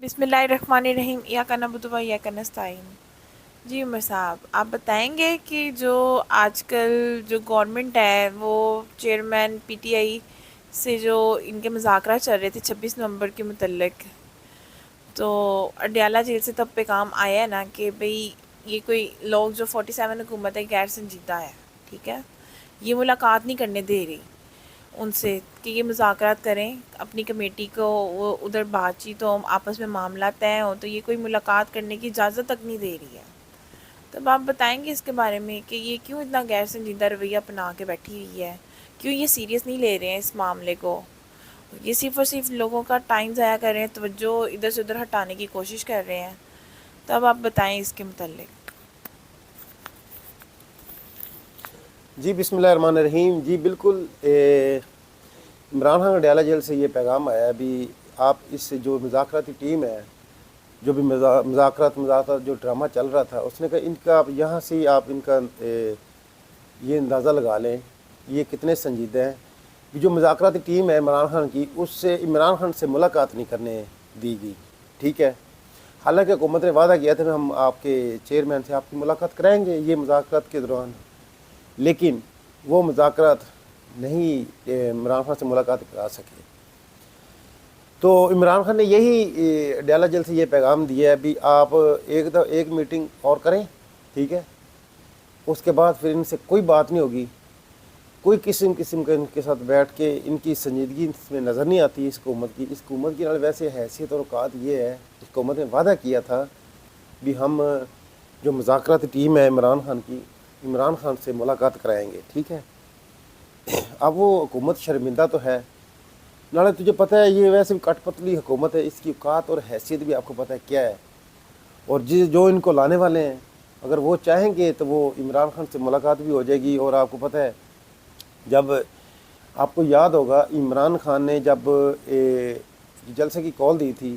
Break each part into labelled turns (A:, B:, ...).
A: بسم اللہ الرحمن الرحیم، ایاک نعبد و ایاک نستعین۔ جی عمر صاحب، آپ بتائیں گے کہ جو آج کل جو گورنمنٹ ہے وہ چیئرمین پی ٹی آئی سے جو ان کے مذاکرات چل رہے تھے 26 نومبر کے متعلق، تو اڈیالہ جیل سے تب پیغام آیا ہے نا کہ بھئی یہ کوئی لوگ جو 47 حکومت ہے غیر سنجیدہ ہے، ٹھیک ہے، یہ ملاقات نہیں کرنے دے رہی ان سے کہ یہ مذاکرات کریں اپنی کمیٹی کو، وہ ادھر بات چیت ہو، آپس میں معاملات طے ہوں، تو یہ کوئی ملاقات کرنے کی اجازت تک نہیں دے رہی ہے۔ تب آپ بتائیں گے اس کے بارے میں کہ یہ کیوں اتنا غیر سنجیدہ رویہ اپنا کے بیٹھی ہوئی ہے، کیوں یہ سیریس نہیں لے رہے ہیں اس معاملے کو، یہ صرف اور صرف لوگوں کا ٹائم ضائع کر رہے ہیں، توجہ ادھر سے ادھر ہٹانے کی کوشش کر رہے ہیں۔ تب آپ بتائیں اس کے متعلق۔
B: جی بسم اللہ الرحمن الرحیم۔ جی بالکل، عمران خان اڈیالہ جیل سے یہ پیغام آیا ہے ابھی آپ اس جو مذاکراتی ٹیم ہے، جو بھی مذاکرات جو ڈرامہ چل رہا تھا، اس نے کہا ان کا یہاں سے آپ ان کا یہ اندازہ لگا لیں یہ کتنے سنجیدہ ہیں۔ جو مذاکراتی ٹیم ہے عمران خان کی، اس سے عمران خان سے ملاقات نہیں کرنے دی گئی، ٹھیک ہے۔ حالانکہ حکومت نے وعدہ کیا تھا کہ ہم آپ کے چیئرمین سے آپ کی ملاقات کرائیں گے یہ مذاکرات کے دوران، لیکن وہ مذاکرات نہیں عمران خان سے ملاقات کرا سکے۔ تو عمران خان نے یہی اڈیالہ جیل سے یہ پیغام دیا ہے بھی آپ ایک میٹنگ اور کریں، ٹھیک ہے، اس کے بعد پھر ان سے کوئی بات نہیں ہوگی، کوئی قسم کا ان کے ساتھ بیٹھ کے ان کی سنجیدگی اس میں نظر نہیں آتی اس حکومت کی ویسے حیثیت اور اوقات یہ ہے، اس حکومت نے وعدہ کیا تھا بھی ہم جو مذاکراتی ٹیم ہے عمران خان کی، عمران خان سے ملاقات کرائیں گے، ٹھیک ہے۔ اب وہ حکومت شرمندہ تو ہے، نالے تجھے پتہ ہے یہ ویسے بھی کٹ پتلی حکومت ہے، اس کی اوقات اور حیثیت بھی آپ کو پتہ ہے کیا ہے، اور جو ان کو لانے والے ہیں اگر وہ چاہیں گے تو وہ عمران خان سے ملاقات بھی ہو جائے گی۔ اور آپ کو پتہ ہے جب آپ کو یاد ہوگا عمران خان نے جب جلسے کی کال دی تھی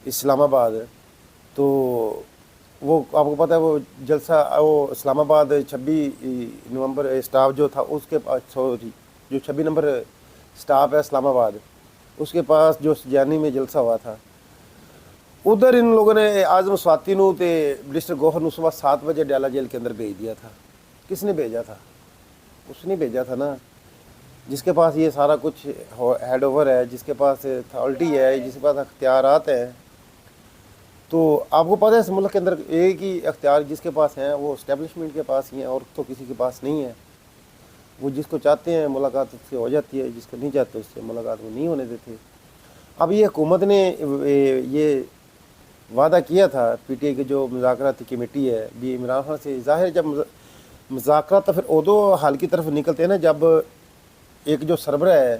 B: اسلام آباد، تو وہ آپ کو پتہ ہے وہ جلسہ وہ اسلام آباد 26 نومبر اسٹاف جو تھا اس کے پاس، سوری جو 26 نمبر اسٹاف ہے اسلام آباد، اس کے پاس جو سجانی میں جلسہ ہوا تھا، ادھر ان لوگوں نے آزم سواتی نو تے منسٹر گوہر نو صبح 7 بجے اڈیالہ جیل کے اندر بھیج دیا تھا۔ کس نے بھیجا تھا؟ اس نے بھیجا تھا نا، جس کے پاس یہ سارا کچھ ہیڈ اوور ہے، جس کے پاس اتھارٹی ہے، جس کے پاس اختیارات ہیں۔ تو آپ کو پتہ ہے اس ملک کے اندر ایک ہی اختیار جس کے پاس ہیں وہ اسٹیبلشمنٹ کے پاس ہی ہیں، اور تو کسی کے پاس نہیں ہے۔ وہ جس کو چاہتے ہیں ملاقات اس سے ہو جاتی ہے، جس کو نہیں چاہتے اس سے ملاقات وہ نہیں ہونے دیتے۔ اب یہ حکومت نے یہ وعدہ کیا تھا پی ٹی آئی کی جو مذاکراتی کمیٹی ہے بھی عمران خان سے، ظاہر جب مذاکرات تو پھر ادو حال کی طرف نکلتے ہیں نا جب ایک جو سربراہ ہے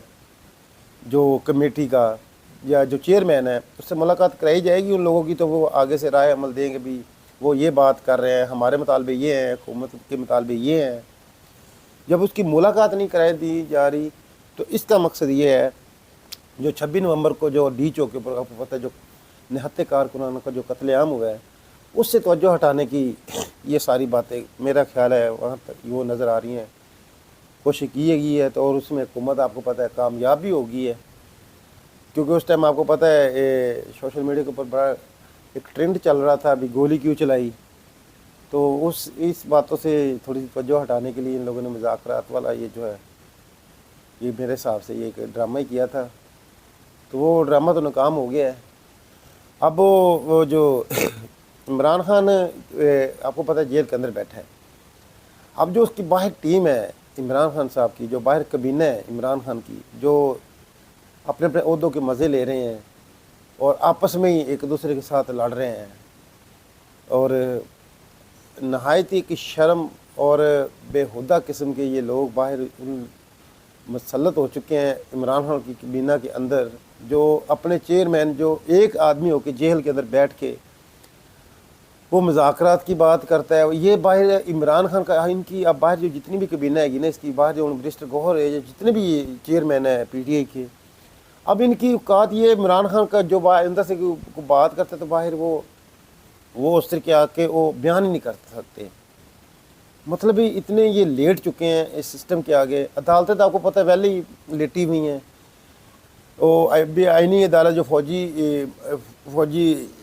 B: جو کمیٹی کا یا جو چیئرمین ہے اس سے ملاقات کرائی جائے گی ان لوگوں کی، تو وہ آگے سے رائے عمل دیں گے بھی وہ یہ بات کر رہے ہیں، ہمارے مطالبے یہ ہیں، حکومت کے مطالبے یہ ہیں۔ جب اس کی ملاقات نہیں کرائی دی جا رہی تو اس کا مقصد یہ ہے جو 26 نومبر کو جو ڈی چوک کے اوپر آپ کو پتہ ہے جو نہتے کارکنان کا جو قتل عام ہوا ہے اس سے توجہ ہٹانے کی یہ ساری باتیں میرا خیال ہے وہاں تک وہ نظر آ رہی ہیں، کوشش کی گئی ہے، تو اور اس میں حکومت آپ کو پتہ ہے کامیاب بھی ہو گئی ہے، کیونکہ اس ٹائم آپ کو پتہ ہے سوشل میڈیا کے اوپر بڑا ایک ٹرینڈ چل رہا تھا ابھی گولی کیوں چلائی، تو اس باتوں سے تھوڑی سی توجہ ہٹانے کے لیے ان لوگوں نے مذاکرات والا یہ جو ہے یہ میرے حساب سے یہ ایک ڈرامہ ہی کیا تھا، تو وہ ڈرامہ تو ناکام ہو گیا ہے۔ اب وہ جو عمران خان آپ کو پتہ ہے جیل کے اندر بیٹھا ہے، اب جو اس کی باہر ٹیم ہے عمران خان صاحب کی، جو باہر کابینہ ہے عمران خان کی، جو اپنے اپنے عہدوں کے مزے لے رہے ہیں اور آپس میں ہی ایک دوسرے کے ساتھ لڑ رہے ہیں، اور نہایت ہی کہ شرم اور بےہودہ قسم کے یہ لوگ باہر مسلط ہو چکے ہیں عمران خان کی کابینہ کے اندر، جو اپنے چیئرمین جو ایک آدمی ہو کے جیل کے اندر بیٹھ کے وہ مذاکرات کی بات کرتا ہے، یہ باہر عمران خان کا ان کی اب باہر جو جتنی بھی کابینہ ہے گی نا اس کی باہر جو منسٹر گوہر ہے، جتنے بھی چیئرمین ہے پی ٹی آئی کے، اب ان کی اوقات یہ عمران خان کا جو اندر سے بات کرتا ہے تو باہر وہ اس طرح کے آ کے وہ بیان ہی نہیں کر سکتے، مطلب اتنے یہ لیٹ چکے ہیں اس سسٹم کے آگے۔ عدالتیں تو آپ کو پتہ ہے پہلے ہی لیٹی ہوئی ہیں، بھی آئینی عدالت جو فوجی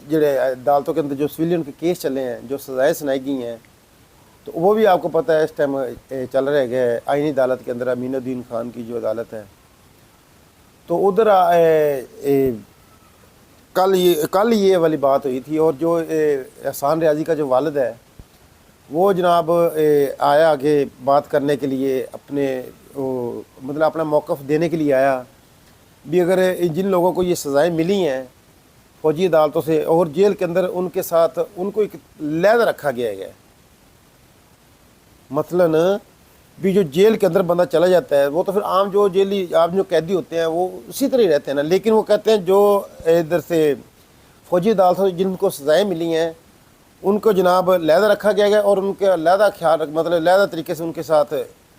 B: جڑے عدالتوں کے اندر جو سویلین کے کیس چلے ہیں، جو سزائیں سنائی گئی ہیں، تو وہ بھی آپ کو پتہ ہے اس ٹائم چل رہے گئے آئینی عدالت کے اندر امین الدین خان کی جو عدالت ہے. تو ادھر کل یہ والی بات ہوئی تھی. اور جو احسان ریاضی کا جو والد ہے وہ جناب آیا آگے بات کرنے کے لیے، مطلب اپنا موقف دینے کے لیے آیا بھی اگر جن لوگوں کو یہ سزائیں ملی ہیں فوجی عدالتوں سے اور جیل کے اندر ان کے ساتھ ان کو ایک علیحدہ رکھا گیا ہے. مثلاً بھی جو جیل کے اندر بندہ چلا جاتا ہے وہ تو پھر عام جو جیلی عام جو قیدی ہوتے ہیں وہ اسی طرح ہی رہتے ہیں نا، لیکن وہ کہتے ہیں جو ادھر سے فوجی عدالتوں سے جن کو سزائیں ملی ہیں ان کو جناب علیحدہ رکھا گیا ہے اور ان کے علیحدہ خیال مطلب علیحدہ طریقے سے ان کے ساتھ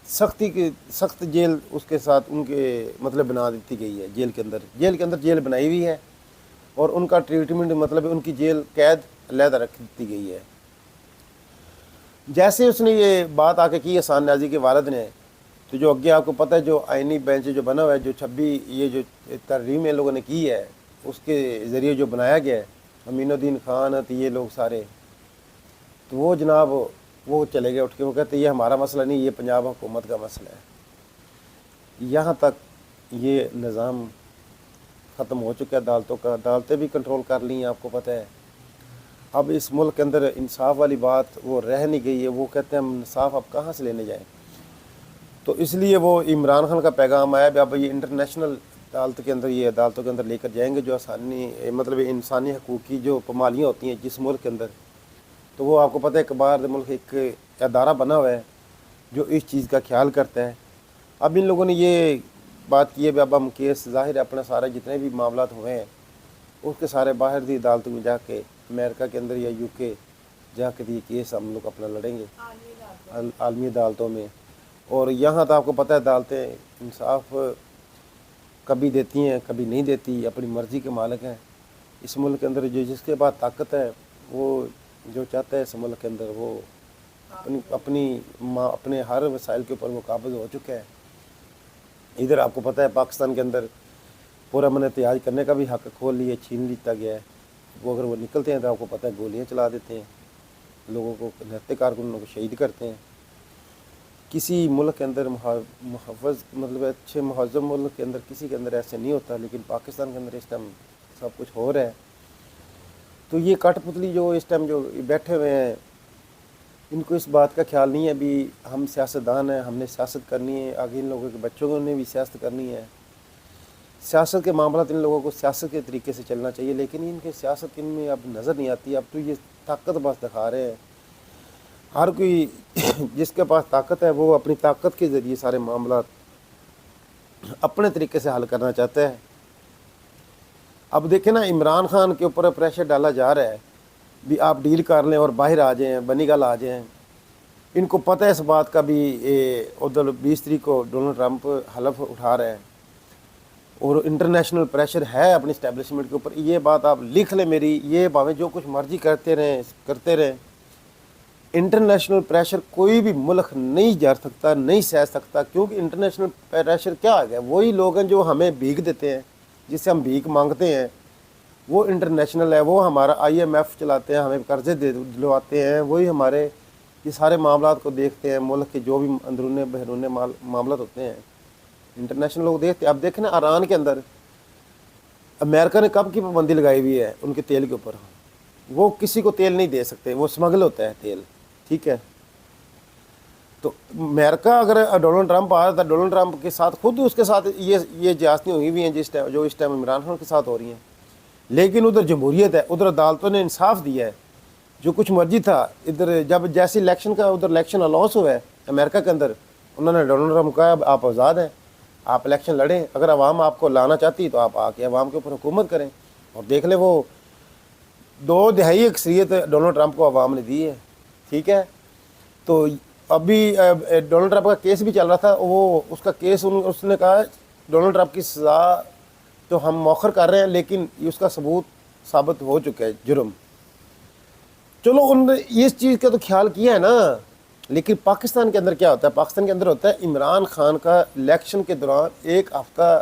B: سخت جیل اس کے ساتھ ان کے مطلب بنا دیتی گئی ہے. جیل کے اندر جیل بنائی ہوئی ہے اور ان کا ٹریٹمنٹ مطلب ان کی جیل قید علیحدہ رکھ دی گئی ہے. جیسے اس نے یہ بات آ کے کی احسان نیازی کے والد نے، تو جو اگے آپ کو پتہ ہے جو آئینی بینچ جو بنا ہوا ہے، جو 26 یہ جو ترمیم لوگوں نے کی ہے اس کے ذریعے جو بنایا گیا ہے امین الدین خان یہ لوگ سارے، تو وہ جناب وہ چلے گئے اٹھ کے، وہ کہتے ہیں یہ ہمارا مسئلہ نہیں، یہ پنجاب حکومت کا مسئلہ ہے. یہاں تک یہ نظام ختم ہو چکا ہے عدالتوں کا. عدالتیں بھی کنٹرول کر لی ہیں، آپ کو پتہ ہے. اب اس ملک کے اندر انصاف والی بات وہ رہ نہیں گئی ہے. وہ کہتے ہیں ہم انصاف اب کہاں سے لینے جائیں. تو اس لیے وہ عمران خان کا پیغام آیا کہ اب یہ انٹرنیشنل عدالت کے اندر یہ عدالتوں کے اندر لے کر جائیں گے جو مطلب انسانی حقوق کی جو پامالیاں ہوتی ہیں جس ملک کے اندر. تو وہ آپ کو پتہ ہے کہ باہر ملک ایک ادارہ بنا ہوا ہے جو اس چیز کا خیال کرتا ہے. اب ان لوگوں نے یہ بات کی ہے اب ہم کیس ظاہر ہے اپنا سارے جتنے بھی معاملات ہوئے ہیں اس کے سارے باہر دی عدالتوں میں جا کے امریکہ کے اندر یا یو کے جا کے یہ کیس ہم لوگ اپنا لڑیں گے عالمی عدالتوں میں. اور یہاں تو آپ کو پتہ ہے عدالتیں انصاف کبھی دیتی ہیں کبھی نہیں دیتی، اپنی مرضی کے مالک ہیں. اس ملک کے اندر جو جس کے پاس طاقت ہے وہ جو چاہتا ہے اس ملک کے اندر وہ اپنے ہر وسائل کے اوپر وہ قابض ہو چکا ہے. ادھر آپ کو پتہ ہے پاکستان کے اندر پورا امن احتجاج کرنے کا بھی حق کھول لیے، چھین لیتا گیا ہے. وہ اگر وہ نکلتے ہیں تو آپ کو پتہ ہے گولیاں چلا دیتے ہیں، لوگوں کو نہتے کارکنوں کو شہید کرتے ہیں. کسی ملک کے اندر محفوظ مطلب اچھے مہذب ملک کے اندر کسی کے اندر ایسے نہیں ہوتا، لیکن پاکستان کے اندر اس ٹائم سب کچھ ہو رہا ہے. تو یہ کٹ پتلی جو اس ٹائم جو بیٹھے ہوئے ہیں ان کو اس بات کا خیال نہیں ہے بھی ہم سیاستدان ہیں، ہم نے سیاست کرنی ہے. آگے ان لوگوں کے بچوں نے بھی سیاست کرنی ہے. سیاست کے معاملات ان لوگوں کو سیاست کے طریقے سے چلنا چاہیے، لیکن ان کے سیاست ان میں اب نظر نہیں آتی. اب تو یہ طاقت بس دکھا رہے ہیں. ہر کوئی جس کے پاس طاقت ہے وہ اپنی طاقت کے ذریعے سارے معاملات اپنے طریقے سے حل کرنا چاہتا ہے. اب دیکھیں نا عمران خان کے اوپر پریشر ڈالا جا رہا ہے بھی آپ ڈیل کر لیں اور باہر آ جائیں، بنی گل آ جائیں. ان کو پتہ ہے اس بات کا بھی ادھر 20 تاریخ کو ڈونلڈ ٹرمپ حلف اٹھا رہے ہیں اور انٹرنیشنل پریشر ہے اپنی اسٹیبلشمنٹ کے اوپر. یہ بات آپ لکھ لیں میری، یہ بھاویں جو کچھ مرضی کرتے رہیں. انٹرنیشنل پریشر کوئی بھی ملک نہیں جا سکتا، نہیں سہ سکتا، کیونکہ انٹرنیشنل پریشر کیا آ گیا؟ وہی لوگ ہیں جو ہمیں بھیک دیتے ہیں، جس سے ہم بھیک مانگتے ہیں. وہ انٹرنیشنل ہے، وہ ہمارا IMF چلاتے ہیں، ہمیں قرضے دلواتے ہیں، وہی ہمارے یہ سارے معاملات کو دیکھتے ہیں. ملک کے جو بھی اندرون بیرون معاملات ہوتے ہیں انٹرنیشنل لوگ دیکھتے ہیں. اب دیکھیں نا ایران کے اندر امریکہ نے کب کی پابندی لگائی ہوئی ہے ان کے تیل کے اوپر. وہ کسی کو تیل نہیں دے سکتے، وہ اسمگل ہوتا ہے تیل، ٹھیک ہے. تو امریکہ اگر ڈونلڈ ٹرمپ آ رہا تھا، ڈونلڈ ٹرمپ کے ساتھ خود اس کے ساتھ یہ جہازیاں ہوئی ہوئی ہیں جو اس ٹائم عمران خان کے ساتھ ہو رہی ہیں. لیکن ادھر جمہوریت ہے، ادھر عدالتوں نے انصاف دیا ہے. جو کچھ مرضی تھا ادھر جب جیسے الیکشن کا ادھر الیکشن اناؤنس ہوا ہے امریکہ کے اندر، انہوں نے ڈونلڈ ٹرمپ کہا آپ آزاد ہیں، آپ الیکشن لڑیں، اگر عوام آپ کو لانا چاہتی تو آپ آ کے عوام کے اوپر حکومت کریں. اور دیکھ لیں وہ 2/3 اکثریت ڈونلڈ ٹرمپ کو عوام نے دی ہے، ٹھیک ہے. تو ابھی ڈونلڈ ٹرمپ کا کیس بھی چل رہا تھا، وہ اس کا کیس اس نے کہا ڈونلڈ ٹرمپ کی سزا تو ہم مؤخر کر رہے ہیں، لیکن اس کا ثبوت ثابت ہو چکا ہے جرم. چلو ان نے اس چیز کا تو خیال کیا ہے نا. لیکن پاکستان کے اندر کیا ہوتا ہے؟ پاکستان کے اندر ہوتا ہے عمران خان کا الیکشن کے دوران 1 ہفتہ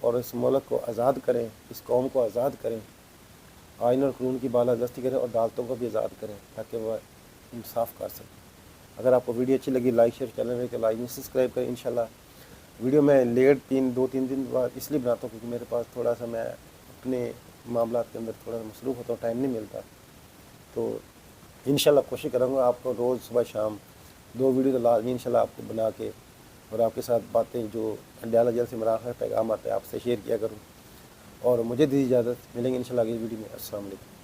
B: اور اس ملک کو آزاد کریں، اس قوم کو آزاد کریں، آئین اور قانون کی بالادستی کریں اور عدالتوں کو بھی آزاد کریں تاکہ وہ انصاف کر سکیں۔ اگر آپ کو ویڈیو اچھی لگی لائک شیئر، چینل میں کہ لائک سبسکرائب کریں انشاءاللہ۔ ویڈیو میں لیٹ 2-3 دن بعد اس لیے بناتا ہوں کیونکہ میرے پاس تھوڑا سا میں اپنے معاملات کے اندر تھوڑا مصروف ہوتا ہوں، ٹائم نہیں ملتا، تو انشاءاللہ کوشش کروں گا آپ کو روز صبح شام 2 ویڈیو تو لازمی انشاءاللہ آپ کو بنا کے اور آپ کے ساتھ باتیں جو ڈیالہ جیل سے مراحل پیغام آتے ہیں آپ سے شیئر کیا کروں۔ اور مجھے دی اجازت، ملیں گے انشاءاللہ اگلی ویڈیو میں۔ السلام علیکم۔